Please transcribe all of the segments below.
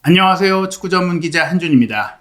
안녕하세요. 축구 전문 기자 한준입니다.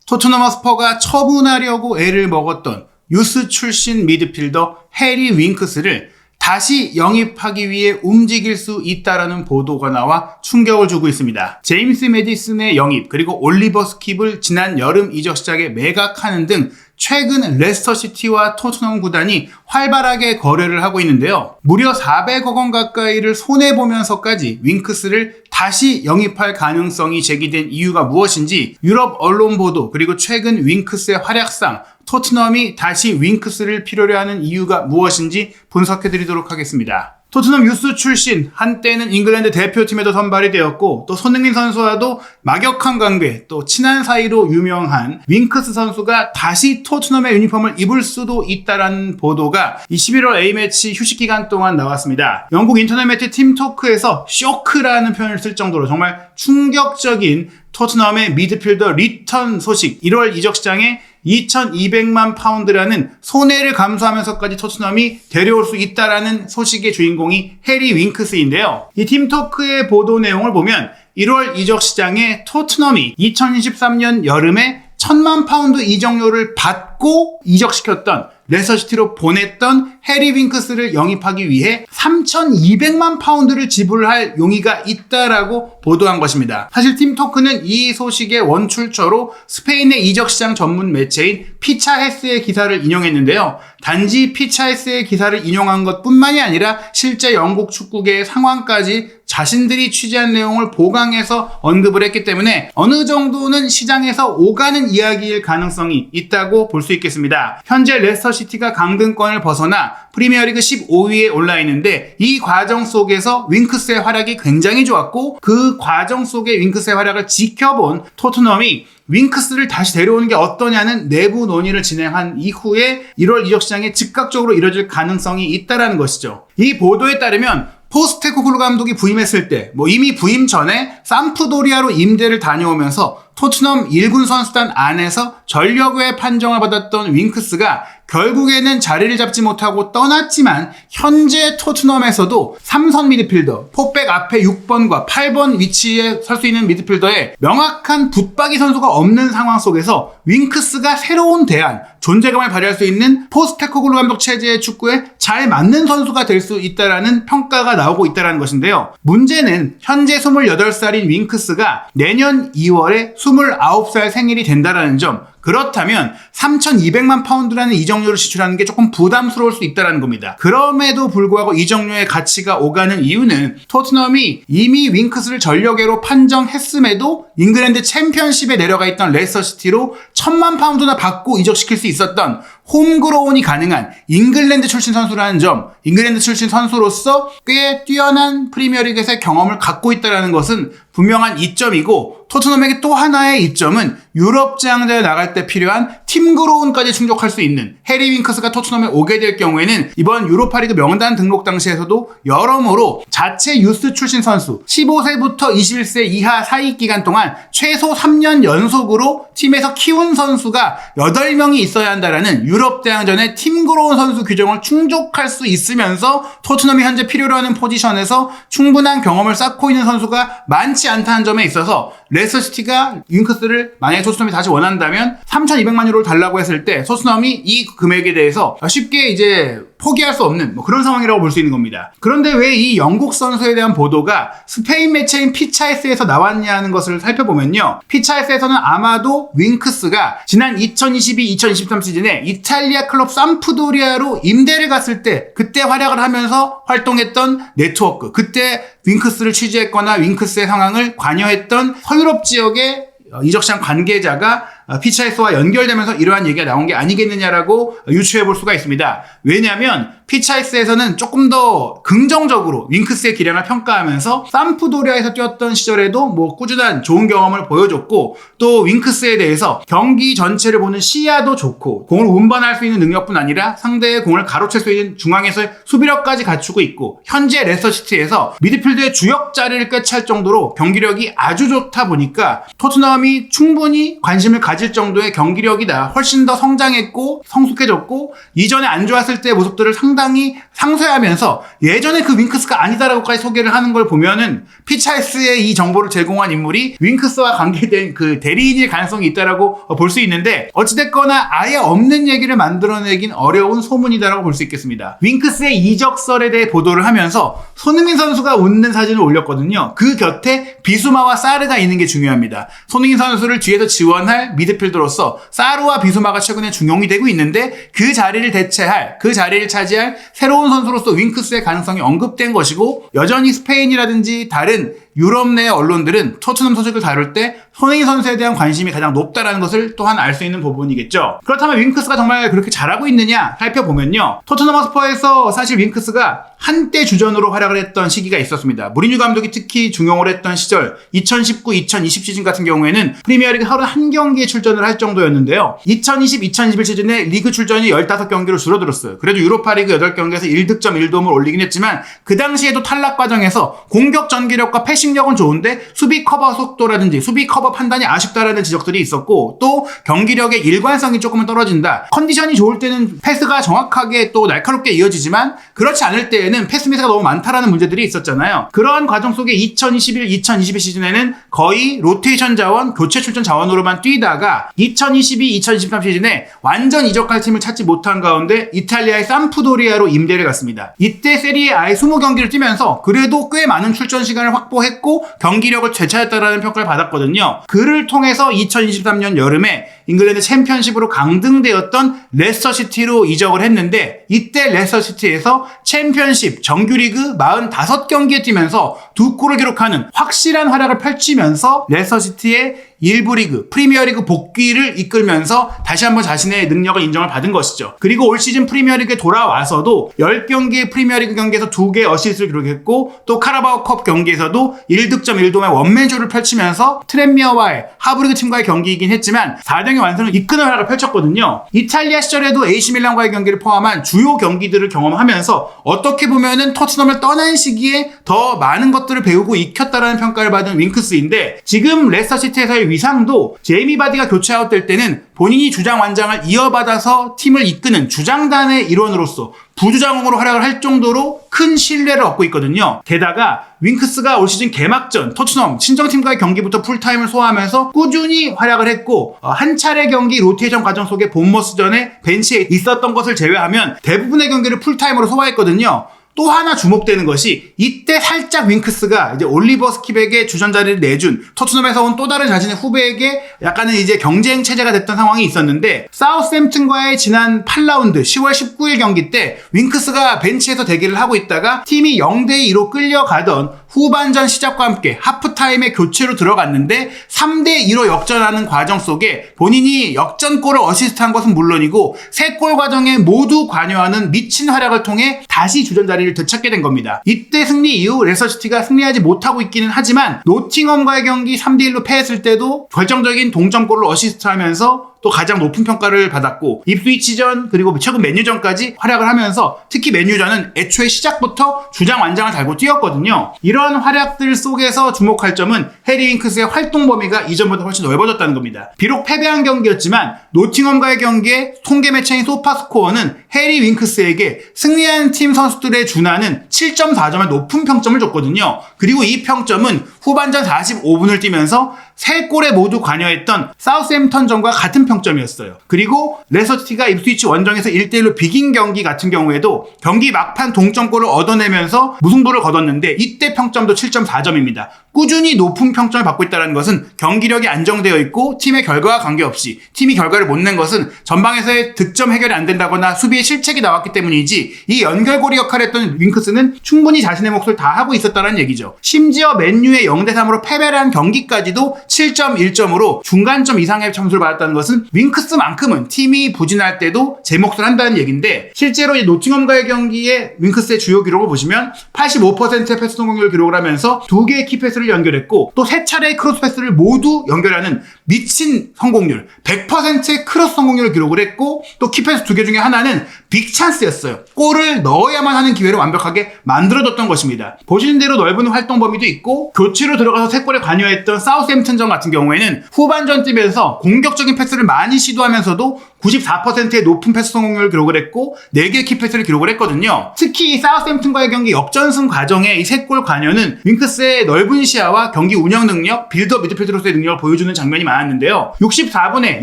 토트넘 허스퍼가 처분하려고 애를 먹었던 유스 출신 미드필더 해리 윙크스를 다시 영입하기 위해 움직일 수 있다라는 보도가 나와 충격을 주고 있습니다. 제임스 매디슨의 영입 그리고 올리버 스킵을 지난 여름 이적 시장에 매각하는 등 최근 레스터시티와 토트넘 구단이 활발하게 거래를 하고 있는데요. 무려 400억 원 가까이를 손해보면서까지 윙크스를 다시 영입할 가능성이 제기된 이유가 무엇인지 유럽 언론 보도 그리고 최근 윙크스의 활약상 토트넘이 다시 윙크스를 필요로 하는 이유가 무엇인지 분석해드리도록 하겠습니다. 토트넘 유스 출신, 한때는 잉글랜드 대표팀에도 선발이 되었고 또 손흥민 선수와도 막역한 관계, 또 친한 사이로 유명한 윙크스 선수가 다시 토트넘의 유니폼을 입을 수도 있다라는 보도가 11월 A매치 휴식 기간 동안 나왔습니다. 영국 인터넷 매체 팀토크에서 쇼크라는 표현을 쓸 정도로 정말 충격적인 토트넘의 미드필더 리턴 소식, 1월 이적 시장에 2,200만 파운드라는 손해를 감수하면서까지 토트넘이 데려올 수 있다라는 소식의 주인공이 해리 윙크스인데요. 이 팀토크의 보도 내용을 보면 1월 이적 시장에 토트넘이 2023년 여름에 1,000만 파운드 이적료를 받고 이적시켰던 레스터시티로 보냈던 해리 윙크스를 영입하기 위해 3,200만 파운드를 지불할 용의가 있다라고 보도한 것입니다. 사실 팀토크는 이 소식의 원출처로 스페인의 이적시장 전문 매체인 피차헤스의 기사를 인용했는데요. 단지 피차헤스의 기사를 인용한 것뿐만이 아니라 실제 영국 축구계의 상황까지 자신들이 취재한 내용을 보강해서 언급을 했기 때문에 어느 정도는 시장에서 오가는 이야기일 가능성이 있다고 볼 수 있겠습니다. 현재 레스터시티가 강등권을 벗어나 프리미어리그 15위에 올라 있는데 이 과정 속에서 윙크스의 활약이 굉장히 좋았고 그 과정 속에 윙크스의 활약을 지켜본 토트넘이 윙크스를 다시 데려오는 게 어떠냐는 내부 논의를 진행한 이후에 1월 이적 시장에 즉각적으로 이뤄질 가능성이 있다는 것이죠. 이 보도에 따르면 포스테코글루 감독이 부임했을 때 이미 부임 전에 삼프도리아로 임대를 다녀오면서 토트넘 1군 선수단 안에서 전력외 판정을 받았던 윙크스가 결국에는 자리를 잡지 못하고 떠났지만 현재 토트넘에서도 3선 미드필더, 포백 앞에 6번과 8번 위치에 설 수 있는 미드필더에 명확한 붙박이 선수가 없는 상황 속에서 윙크스가 새로운 대안, 존재감을 발휘할 수 있는 포스테코글루 감독 체제의 축구에 잘 맞는 선수가 될 수 있다라는 평가가 나오고 있다는 것인데요. 문제는 현재 28살인 윙크스가 내년 2월에 29살 생일이 된다는 점, 그렇다면 3,200만 파운드라는 이적료를 지출하는 게 조금 부담스러울 수 있다는 겁니다. 그럼에도 불구하고 이적료의 가치가 오가는 이유는 토트넘이 이미 윙크스를 전력외로 판정했음에도 잉글랜드 챔피언십에 내려가 있던 레스터시티로 1,000만 파운드나 받고 이적시킬 수 있었던 홈그로운이 가능한 잉글랜드 출신 선수라는 점, 잉글랜드 출신 선수로서 꽤 뛰어난 프리미어리그에서의 경험을 갖고 있다는 것은 분명한 이점이고, 토트넘에게 또 하나의 이점은 유럽 제왕자에 나갈 때 필요한 팀그로운까지 충족할 수 있는 해리 윙크스가 토트넘에 오게 될 경우에는 이번 유로파리그 명단 등록 당시에서도 여러모로 자체 유스 출신 선수 15세부터 21세 이하 사이 기간 동안 최소 3년 연속으로 팀에서 키운 선수가 8명이 있어야 한다라는 유럽 대항전의 팀그로운 선수 규정을 충족할 수 있으면서 토트넘이 현재 필요로 하는 포지션에서 충분한 경험을 쌓고 있는 선수가 많지 않다는 점에 있어서 레스터시티가 윙크스를 만약에 토트넘이 다시 원한다면 3,200만 유로를 달라고 했을 때 토트넘이 이 금액에 대해서 쉽게 이제 포기할 수 없는 그런 상황이라고 볼 수 있는 겁니다. 그런데 왜 이 영국 선수에 대한 보도가 스페인 매체인 피차헤스에서 나왔냐는 것을 살펴보면요. 피차헤스에서는 아마도 윙크스가 지난 2022-2023 시즌에 이탈리아 클럽 삼프도리아로 임대를 갔을 때 그때 활약을 하면서 활동했던 네트워크, 그때 윙크스를 취재했거나 윙크스의 상황을 관여했던 서유럽 지역의 이적시장 관계자가 피차헤스와 연결되면서 이러한 얘기가 나온 게 아니겠느냐라고 유추해 볼 수가 있습니다. 왜냐하면 피차헤스에서는 조금 더 긍정적으로 윙크스의 기량을 평가하면서 삼프도리아에서 뛰었던 시절에도 꾸준한 좋은 경험을 보여줬고, 또 윙크스에 대해서 경기 전체를 보는 시야도 좋고 공을 운반할 수 있는 능력뿐 아니라 상대의 공을 가로챌 수 있는 중앙에서의 수비력까지 갖추고 있고, 현재 레스터시티에서 미드필드의 주역 자리를 꿰찰 정도로 경기력이 아주 좋다 보니까 토트넘이 충분히 관심을 가질 가질 정도의 경기력이다. 훨씬 더 성장했고 성숙해졌고 이전에 안 좋았을 때의 모습들을 상당히 상쇄하면서 예전에 그 윙크스가 아니다라고까지 소개를 하는 걸 보면은 피차이스의 이 정보를 제공한 인물이 윙크스와 관계된 그 대리인일 가능성이 있다라고 볼 수 있는데 어찌됐거나 아예 없는 얘기를 만들어내긴 어려운 소문이다라고 볼 수 있겠습니다. 윙크스의 이적설에 대해 보도를 하면서 손흥민 선수가 웃는 사진을 올렸거든요. 그 곁에 비수마와 사르가 있는 게 중요합니다. 손흥민 선수를 뒤에서 지원할 미드필더로서 사르와 비수마가 최근에 중용이 되고 있는데 그 자리를 대체할, 그 자리를 차지할 새로운 선수로서 윙크스의 가능성이 언급된 것이고 여전히 스페인이라든지 다른 유럽 내 언론들은 토트넘 소식을 다룰 때 손흥민 선수에 대한 관심이 가장 높다라는 것을 또한 알 수 있는 부분이겠죠. 그렇다면 윙크스가 정말 그렇게 잘하고 있느냐 살펴보면요. 토트넘 허스퍼에서 사실 윙크스가 한때 주전으로 활약을 했던 시기가 있었습니다. 무리뉴 감독이 특히 중용을 했던 시절 2019-2020 시즌 같은 경우에는 프리미어리그 하루 한 경기에 출전을 할 정도였는데요. 2020-2021 시즌에 리그 출전이 15경기로 줄어들었어요. 그래도 유로파리그 8경기에서 1득점 1도움을 올리긴 했지만 그 당시에도 탈락 과정에서 공격 전개력과 패싱력은 좋은데 수비 커버 속도라든지 수비 커버 판단이 아쉽다라는 지적들이 있었고 또 경기력의 일관성이 조금은 떨어진다. 컨디션이 좋을 때는 패스가 정확하게 또 날카롭게 이어지지만 그렇지 않을 때에는 패스 미스가 너무 많다라는 문제들이 있었잖아요. 그러한 과정 속에 2021-2022 시즌에는 거의 로테이션 자원, 교체 출전 자원으로만 뛰다가 2022-2023 시즌에 완전 이적할 팀을 찾지 못한 가운데 이탈리아의 삼프도리아로 임대를 갔습니다. 이때 세리에 아예 20경기를 뛰면서 그래도 꽤 많은 출전 시간을 확보했고 경기력을 되찾았다라는 평가를 받았거든요. 그를 통해서 2023년 여름에 잉글랜드 챔피언십으로 강등되었던 레스터시티로 이적을 했는데 이때 레스터시티에서 챔피언십 정규리그 45경기에 뛰면서 2골을 기록하는 확실한 활약을 펼치면서 레스터시티의 일부 리그, 프리미어리그 복귀를 이끌면서 다시 한번 자신의 능력을 인정을 받은 것이죠. 그리고 올 시즌 프리미어리그에 돌아와서도 10경기의 프리미어리그 경기에서 2개의 어시스트를 기록했고 또 카라바오컵 경기에서도 1득점 1도움의 원맨쇼를 펼치면서 트렌미어와의 하브리그 팀과의 경기이긴 했지만 4등의 완승을 이끄는 활약을 펼쳤거든요. 이탈리아 시절에도 AC 밀란과의 경기를 포함한 주요 경기들을 경험하면서 어떻게 보면은 토트넘을 떠난 시기에 더 많은 것들을 배우고 익혔다라는 평가를 받은 윙크스인데 지금 레스터시티에서의 위상도 제이미 바디가 교체 아웃될 때는 본인이 주장 완장을 이어받아서 팀을 이끄는 주장단의 일원으로서 부주장으로 활약을 할 정도로 큰 신뢰를 얻고 있거든요. 게다가 윙크스가 올 시즌 개막전 토트넘 친정팀과의 경기부터 풀타임을 소화하면서 꾸준히 활약을 했고 한 차례 경기 로테이션 과정 속에 본머스전에 벤치에 있었던 것을 제외하면 대부분의 경기를 풀타임으로 소화했거든요. 또 하나 주목되는 것이 이때 살짝 윙크스가 이제 올리버 스킵에게 주전 자리를 내준 토트넘에서 온 또 다른 자신의 후배에게 약간은 이제 경쟁 체제가 됐던 상황이 있었는데 사우스햄튼과의 지난 8라운드 10월 19일 경기 때 윙크스가 벤치에서 대기를 하고 있다가 팀이 0대2로 끌려가던 후반전 시작과 함께 하프타임에 교체로 들어갔는데 3대2로 역전하는 과정 속에 본인이 역전골을 어시스트한 것은 물론이고 3골 과정에 모두 관여하는 미친 활약을 통해 다시 주전 자리를 되찾게 된 겁니다. 이때 승리 이후 레스터시티가 승리하지 못하고 있기는 하지만 노팅엄과의 경기 3대1로 패했을 때도 결정적인 동점골을 어시스트하면서 또 가장 높은 평가를 받았고 입스위치전 그리고 최근 맨유전까지 활약을 하면서 특히 맨유전은 애초에 시작부터 주장 완장을 달고 뛰었거든요. 이런 활약들 속에서 주목할 점은 해리 윙크스의 활동 범위가 이전보다 훨씬 넓어졌다는 겁니다. 비록 패배한 경기였지만 노팅엄과의 경기에 통계 매체인 소파스코어는 해리 윙크스에게 승리한 팀 선수들에 준하는 7.4점의 높은 평점을 줬거든요. 그리고 이 평점은 후반전 45분을 뛰면서 3골에 모두 관여했던 사우스햄턴전과 같은 평점이었어요. 그리고 레스터시티가 입스위치 원정에서 1대1로 비긴 경기 같은 경우에도 경기 막판 동점골을 얻어내면서 무승부를 거뒀는데 이때 평점도 7.4점입니다. 꾸준히 높은 평점을 받고 있다는 것은 경기력이 안정되어 있고 팀의 결과와 관계없이 팀이 결과를 못 낸 것은 전방에서의 득점 해결이 안 된다거나 수비의 실책이 나왔기 때문이지 이 연결고리 역할을 했던 윙크스는 충분히 자신의 몫을 다하고 있었다는 얘기죠. 심지어 맨유의 0대3으로 패배를 한 경기까지도 7.1점으로 중간점 이상의 점수를 받았다는 것은 윙크스만큼은 팀이 부진할 때도 제 몫을 한다는 얘기인데 실제로 이 노팅엄과의 경기에 윙크스의 주요 기록을 보시면 85%의 패스 성공률을 기록을 하면서 2개의 키패스를 연결했고 또 3차례의 크로스 패스를 모두 연결하는 미친 성공률, 100%의 크로스 성공률을 기록을 했고 또 키패스 2개 중에 하나는 빅찬스였어요. 골을 넣어야만 하는 기회를 완벽하게 만들어뒀던 것입니다. 보시는 대로 넓은 활동 범위도 있고 교체로 들어가서 3골에 관여했던 사우스햄튼전 같은 경우에는 후반전쯤에서 공격적인 패스를 많이 시도하면서도 94%의 높은 패스 성공률을 기록을 했고 4개의 키패스를 기록을 했거든요. 특히 이 사우스햄튼과의 경기 역전승 과정에 이 3골 관여는 윙크스의 넓은 시야와 경기 운영 능력, 빌드업 미드필드로서의 능력을 보여주는 장면이 많았는데요. 64분에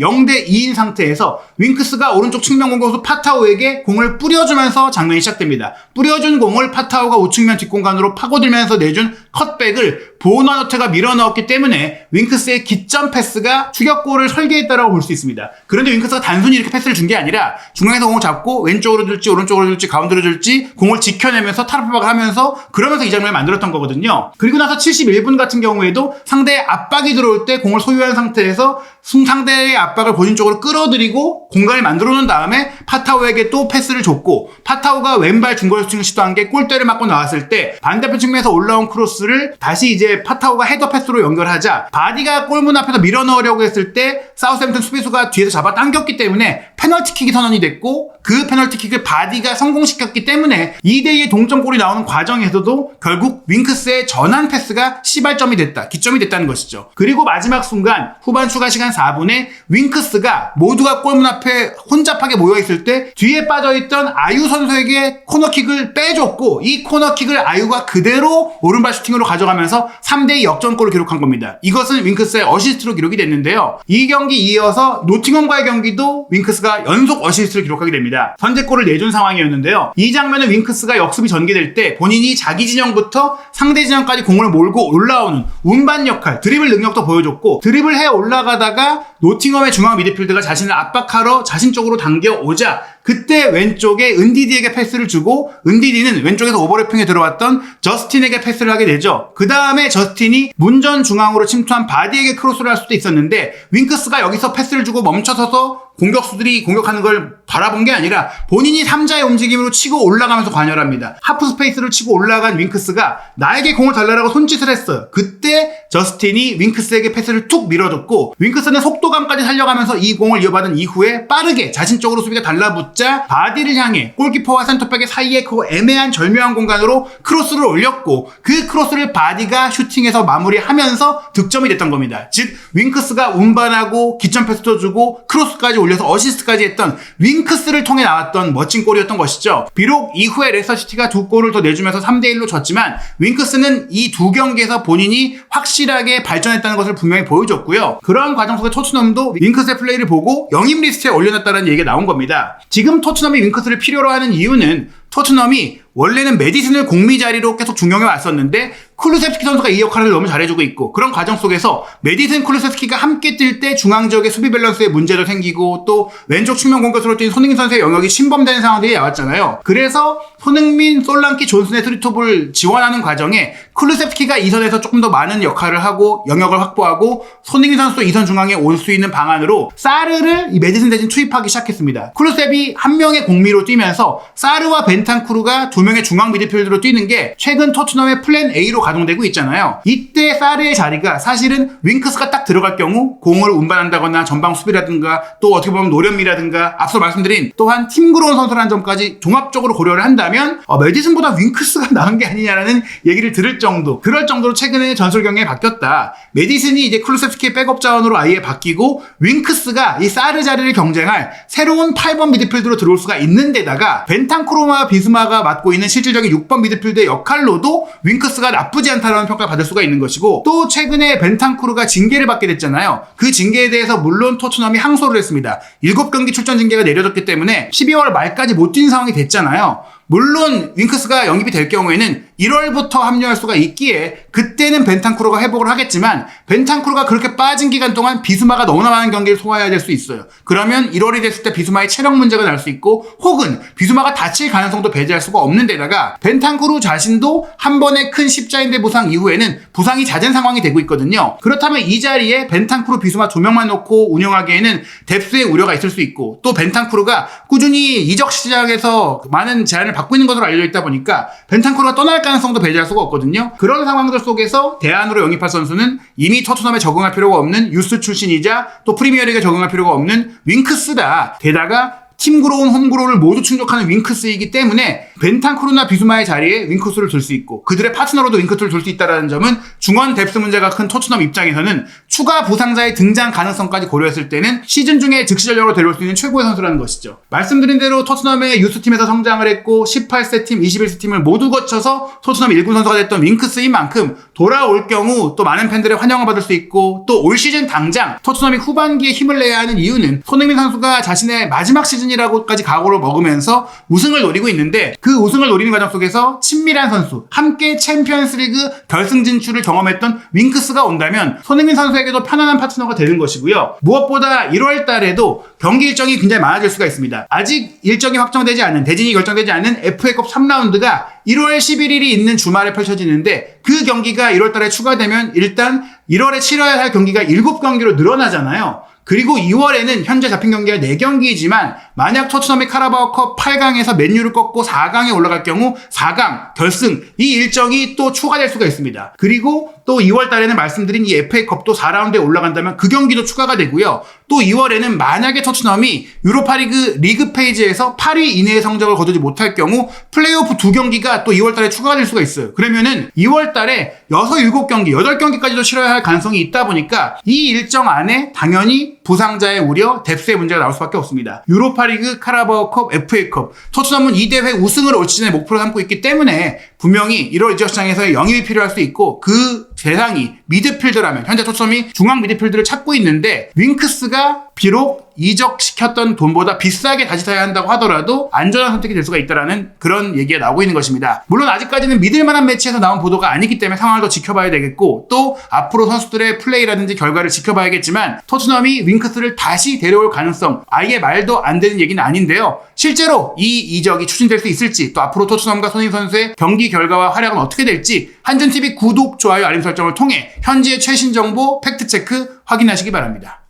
0대2인 상태에서 윙크스가 오른쪽 측면 공격수 파타오에게 공을 뿌려주면서 장면이 시작됩니다. 뿌려준 공을 파타오가 우측면 뒷공간으로 파고들면서 내준 컷백을 보너너트가 밀어넣었기 때문에 윙크스의 기점 패스가 추격골을 설계했다라고 볼 수 있습니다. 그런데 윙크스가 단순히 이렇게 패스를 준 게 아니라 중앙에서 공을 잡고 왼쪽으로 줄지 오른쪽으로 줄지 가운데로 줄지 공을 지켜내면서 탈압박을 하면서 그러면서 이 장면을 만들었던 거거든요. 그리고 나서 71분 같은 경우에도 상대의 압박이 들어올 때 공을 소유한 상태에서 상대의 압박을 본인 쪽으로 끌어들이고 공간을 만들어 놓은 다음에 파타오에게 또 패스를 줬고 파타오가 왼발 중거리 슈팅을 시도한 게 골대를 맞고 나왔을 때 반대편 측면에서 올라온 크로스를 다시 이제 파타오가 헤더 패스로 연결하자 바디가 골문 앞에서 밀어 넣으려고 했을 때 사우스햄튼 수비수가 뒤에서 잡아 당겼기 때문에 페널티킥이 선언이 됐고 그 페널티킥을 바디가 성공시켰기 때문에 2대2의 동점골이 나오는 과정에서도 결국 윙크스의 전환 패스가 시발점이 됐다, 기점이 됐다는 것이죠. 그리고 마지막 순간 후반 추가 시간 4분에 윙크스가 모두가 골문 앞에 혼잡하게 모여있을 때 뒤에 빠져있던 아유 선수에게 코너킥을 빼줬고 이 코너킥을 아유가 그대로 오른발 슈팅으로 가져가면서 3대2 역전골을 기록한 겁니다. 이것은 윙크스의 어시스트로 기록이 됐는데요. 이 경기 이어서 노팅엄과의 경기도 윙크스가 연속 어시스트를 기록하게 됩니다. 선제골을 내준 상황이었는데요. 이 장면은 윙크스가 역습이 전개될 때 본인이 자기 진영부터 상대 진영까지 공을 몰고 올라오는 운반 역할, 드리블 능력도 보여줬고 드리블 해 올라가다가 노팅엄의 중앙 미드필드가 자신을 압박하러 자신 쪽으로 당겨오자 그때 왼쪽에 은디디에게 패스를 주고 은디디는 왼쪽에서 오버래핑에 들어왔던 저스틴에게 패스를 하게 되죠. 그 다음에 저스틴이 문전 중앙으로 침투한 바디에게 크로스를 할 수도 있었는데 윙크스가 여기서 패스를 주고 멈춰서서 공격수들이 공격하는 걸 바라본 게 아니라 본인이 3자의 움직임으로 치고 올라가면서 관여를 합니다. 하프 스페이스를 치고 올라간 윙크스가 나에게 공을 달라라고 손짓을 했어요. 그때 저스틴이 윙크스에게 패스를 툭 밀어줬고 윙크스는 속도감까지 살려가면서 이 공을 이어받은 이후에 빠르게 자신 쪽으로 수비가 달라붙자 바디를 향해 골키퍼와 센터백의 사이에 그 애매한 절묘한 공간으로 크로스를 올렸고 그 크로스를 바디가 슈팅해서 마무리하면서 득점이 됐던 겁니다. 즉 윙크스가 운반하고 기점 패스도 주고 크로스까지 올려서 어시스트까지 했던 윙크스를 통해 나왔던 멋진 골이었던 것이죠. 비록 이후에 레스터시티가 2골을 더 내주면서 3대1로 졌지만 윙크스는 이 2경기에서 본인이 확실하게 발전했다는 것을 분명히 보여줬고요. 그러한 과정 속에 토트넘도 윙크스의 플레이를 보고 영입 리스트에 올려놨다는 얘기가 나온 겁니다. 지금 토트넘이 윙크스를 필요로 하는 이유는 토트넘이 원래는 메디슨을 공미 자리로 계속 중용해 왔었는데 쿨루세프스키 선수가 이 역할을 너무 잘해주고 있고 그런 과정 속에서 메디슨 쿨루세프스키가 함께 뛸 때 중앙 지역의 수비 밸런스에 문제도 생기고 또 왼쪽 측면 공격수로 뛴 손흥민 선수의 영역이 침범되는 상황들이 나왔잖아요. 그래서 손흥민, 솔랑키, 존슨의 트리톱을 지원하는 과정에 쿨루세프스키가 이 선에서 조금 더 많은 역할을 하고 영역을 확보하고 손흥민 선수도 이 선 중앙에 올 수 있는 방안으로 사르를 이 메디슨 대신 투입하기 시작했습니다. 쿨루셉이 한 명의 공미로 뛰면서 사르와 벤탄쿠르가 두 명의 중앙 미드필드로 뛰는 게 최근 토트넘의 플랜 A로 가동되고 있잖아요. 이때 사르의 자리가 사실은 윙크스가 딱 들어갈 경우 공을 운반한다거나 전방 수비라든가 또 어떻게 보면 노련미라든가 앞서 말씀드린 또한 팀그로운 선수라는 점까지 종합적으로 고려를 한다면 메디슨보다 윙크스가 나은 게 아니냐라는 얘기를 들을 정도 그럴 정도로 최근에 전술 경기에 바뀌었다. 메디슨이 이제 쿨루셉스키의 백업 자원으로 아예 바뀌고 윙크스가 이 사르 자리를 경쟁할 새로운 8번 미드필드로 들어올 수가 있는 데다가 벤탄쿠르와 비스마가 맡고 있는 실질적인 6번 미드필드의 역할로도 윙크스가 나쁘지 않다는 평가를 받을 수가 있는 것이고 또 최근에 벤탄쿠르가 징계를 받게 됐잖아요. 그 징계에 대해서 물론 토트넘이 항소를 했습니다. 7경기 출전 징계가 내려졌기 때문에 12월 말까지 못 뛴 상황이 됐잖아요. 물론 윙크스가 영입이 될 경우에는 1월부터 합류할 수가 있기에 그때는 벤탄쿠르가 회복을 하겠지만 벤탄쿠르가 그렇게 빠진 기간 동안 비스마가 너무나 많은 경기를 소화해야 될 수 있어요. 그러면 1월이 됐을 때 비스마의 체력 문제가 날 수 있고 혹은 비스마가 다칠 가능성도 배제할 수가 없는 데다가 벤탄쿠르 자신도 한 번의 큰 십자인대 부상 이후에는 부상이 잦은 상황이 되고 있거든요. 그렇다면 이 자리에 벤탄쿠르, 비스마 2명만 놓고 운영하기에는 뎁스의 우려가 있을 수 있고 또 벤탄쿠르가 꾸준히 이적 시장에서 많은 제한을 받고 있는 것으로 알려져 있다 보니까 벤탄쿠르가 떠날 가능성도 배제할 수가 없거든요. 그런 상황들 속에서 대안으로 영입할 선수는 이미 토트넘에 적응할 필요가 없는 유스 출신이자 또 프리미어리그에 적응할 필요가 없는 윙크스다. 게다가 팀그로운 홈그로우를 모두 충족하는 윙크스이기 때문에 벤탄쿠르나 비수마의 자리에 윙크스를 둘 수 있고 그들의 파트너로도 윙크스를 둘 수 있다는 점은 중원 뎁스 문제가 큰 토트넘 입장에서는 추가 부상자의 등장 가능성까지 고려했을 때는 시즌 중에 즉시 전력으로 데려올 수 있는 최고의 선수라는 것이죠. 말씀드린 대로 토트넘의 유스팀에서 성장을 했고 18세 팀, 21세 팀을 모두 거쳐서 토트넘 1군 선수가 됐던 윙크스인 만큼 돌아올 경우 또 많은 팬들의 환영을 받을 수 있고 또 올 시즌 당장 토트넘이 후반기에 힘을 내야 하는 이유는 손흥민 선수가 자신의 마지막 시즌이라고까지 각오를 먹으면서 우승을 노리고 있는데 그 우승을 노리는 과정 속에서 친밀한 선수, 함께 챔피언스리그 결승 진출을 경험했던 윙크스가 온다면 손흥민 선수에게도 편안한 파트너가 되는 것이고요. 무엇보다 1월 달에도 경기 일정이 굉장히 많아질 수가 있습니다. 아직 일정이 확정되지 않은, 대진이 결정되지 않은 FA컵 3라운드가 1월 11일이 있는 주말에 펼쳐지는데 그 경기가 1월 달에 추가되면 일단 1월에 치러야 할 경기가 7경기로 늘어나잖아요. 그리고 2월에는 현재 잡힌 경기가 4경기이지만 만약 토트넘이 카라바오컵 8강에서 맨유를 꺾고 4강에 올라갈 경우 4강, 결승 이 일정이 또 추가될 수가 있습니다. 그리고 또 2월 달에는 말씀드린 이 FA컵도 4라운드에 올라간다면 그 경기도 추가가 되고요. 또 2월에는 만약에 토트넘이 유로파리그 리그 페이지에서 8위 이내의 성적을 거두지 못할 경우 플레이오프 2경기가 또 2월 달에 추가가 될 수가 있어요. 그러면은 2월 달에 6, 7경기, 8경기까지도 치러야 할 가능성이 있다 보니까 이 일정 안에 당연히 부상자의 우려, 뎁스의 문제가 나올 수밖에 없습니다. 유로파리그, 카라바오컵, FA컵, 토트넘은 이 대회 우승을 올 시즌에 목표로 삼고 있기 때문에 분명히 1월 이적 시장에서의 영입이 필요할 수 있고 그 대상이 미드필더라면 현재 토트넘이 중앙 미드필더를 찾고 있는데 윙크스가 비록 이적시켰던 돈보다 비싸게 다시 사야 한다고 하더라도 안전한 선택이 될 수가 있다는 그런 얘기가 나오고 있는 것입니다. 물론 아직까지는 믿을만한 매치에서 나온 보도가 아니기 때문에 상황을 더 지켜봐야 되겠고 또 앞으로 선수들의 플레이라든지 결과를 지켜봐야겠지만 토트넘이 윙크스를 다시 데려올 가능성 아예 말도 안 되는 얘기는 아닌데요. 실제로 이 이적이 추진될 수 있을지 또 앞으로 토트넘과 손흥민 선수의 경기 결과와 활약은 어떻게 될지 한준TV 구독, 좋아요, 알림 설정을 통해 현지의 최신 정보, 팩트체크 확인하시기 바랍니다.